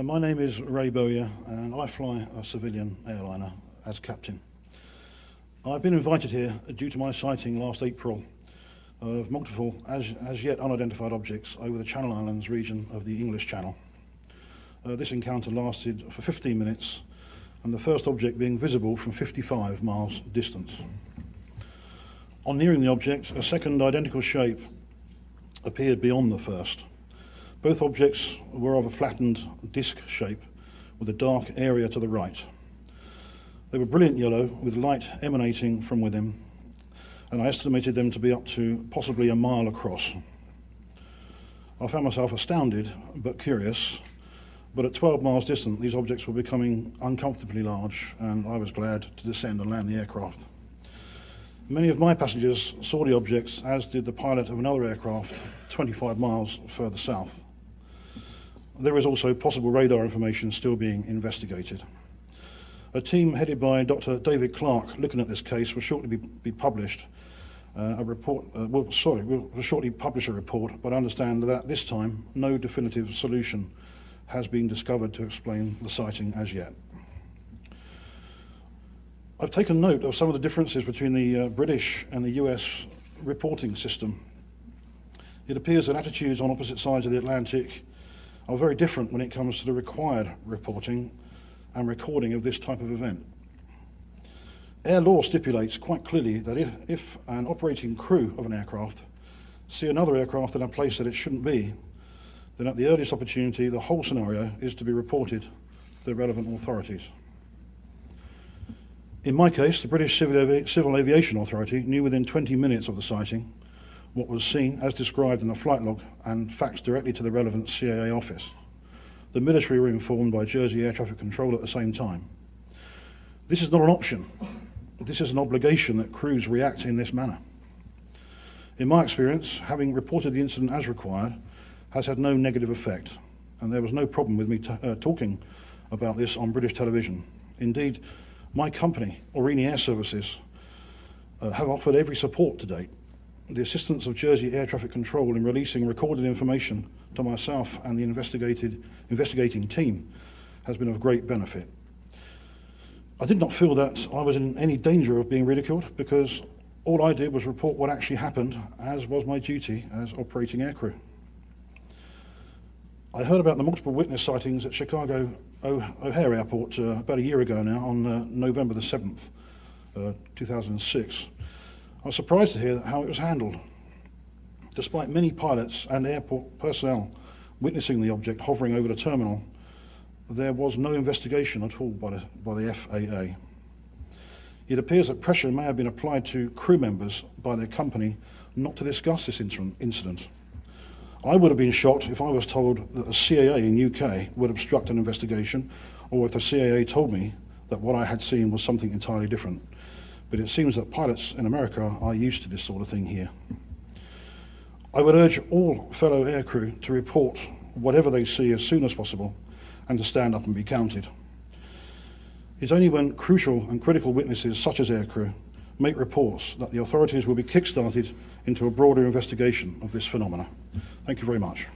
My name is Ray Bowyer and I fly a civilian airliner as captain. I've been invited here due to my sighting last April of multiple as yet unidentified objects over the Channel Islands region of the English Channel. This encounter lasted for 15 minutes and the first object being visible from 55 miles distance. On nearing the object, a second identical shape appeared beyond the first. Both objects were of a flattened disc shape with a dark area to the right. They were brilliant yellow with light emanating from within, and I estimated them to be up to possibly a mile across. I found myself astounded but curious, but at 12 miles distant these objects were becoming uncomfortably large and I was glad to descend and land the aircraft. Many of my passengers saw the objects, as did the pilot of another aircraft 25 miles further south. There is also possible radar information still being investigated. A team headed by Dr. David Clark looking at this case will shortly be published. Will shortly publish a report, but I understand that at this time no definitive solution has been discovered to explain the sighting as yet. I've taken note of some of the differences between the British and the US reporting system. It appears that attitudes on opposite sides of the Atlantic are very different when it comes to the required reporting and recording of this type of event. Air law stipulates quite clearly that if an operating crew of an aircraft see another aircraft in a place that it shouldn't be, then at the earliest opportunity the whole scenario is to be reported to the relevant authorities. In my case, the British Civil Aviation Authority knew within 20 minutes of the sighting what was seen as described in the flight log and faxed directly to the relevant CAA office. The military were informed by Jersey Air Traffic Control at the same time. This is not an option. This is an obligation that crews react in this manner. In my experience, having reported the incident as required has had no negative effect, and there was no problem with me talking about this on British television. Indeed, my company, Aurigny Air Services, have offered every support to date. The assistance of Jersey Air Traffic Control in releasing recorded information to myself and the investigating team has been of great benefit. I did not feel that I was in any danger of being ridiculed because all I did was report what actually happened, as was my duty as operating aircrew. I heard about the multiple witness sightings at Chicago O'Hare Airport about a year ago now, on November the 7th, 2006. I was surprised to hear how it was handled. Despite many pilots and airport personnel witnessing the object hovering over the terminal, there was no investigation at all by the FAA. It appears that pressure may have been applied to crew members by their company not to discuss this incident. I would have been shocked if I was told that the CAA in UK would obstruct an investigation, or if the CAA told me that what I had seen was something entirely different. But it seems that pilots in America are used to this sort of thing here. I would urge all fellow aircrew to report whatever they see as soon as possible and to stand up and be counted. It's only when crucial and critical witnesses such as aircrew make reports that the authorities will be kick-started into a broader investigation of this phenomena. Thank you very much.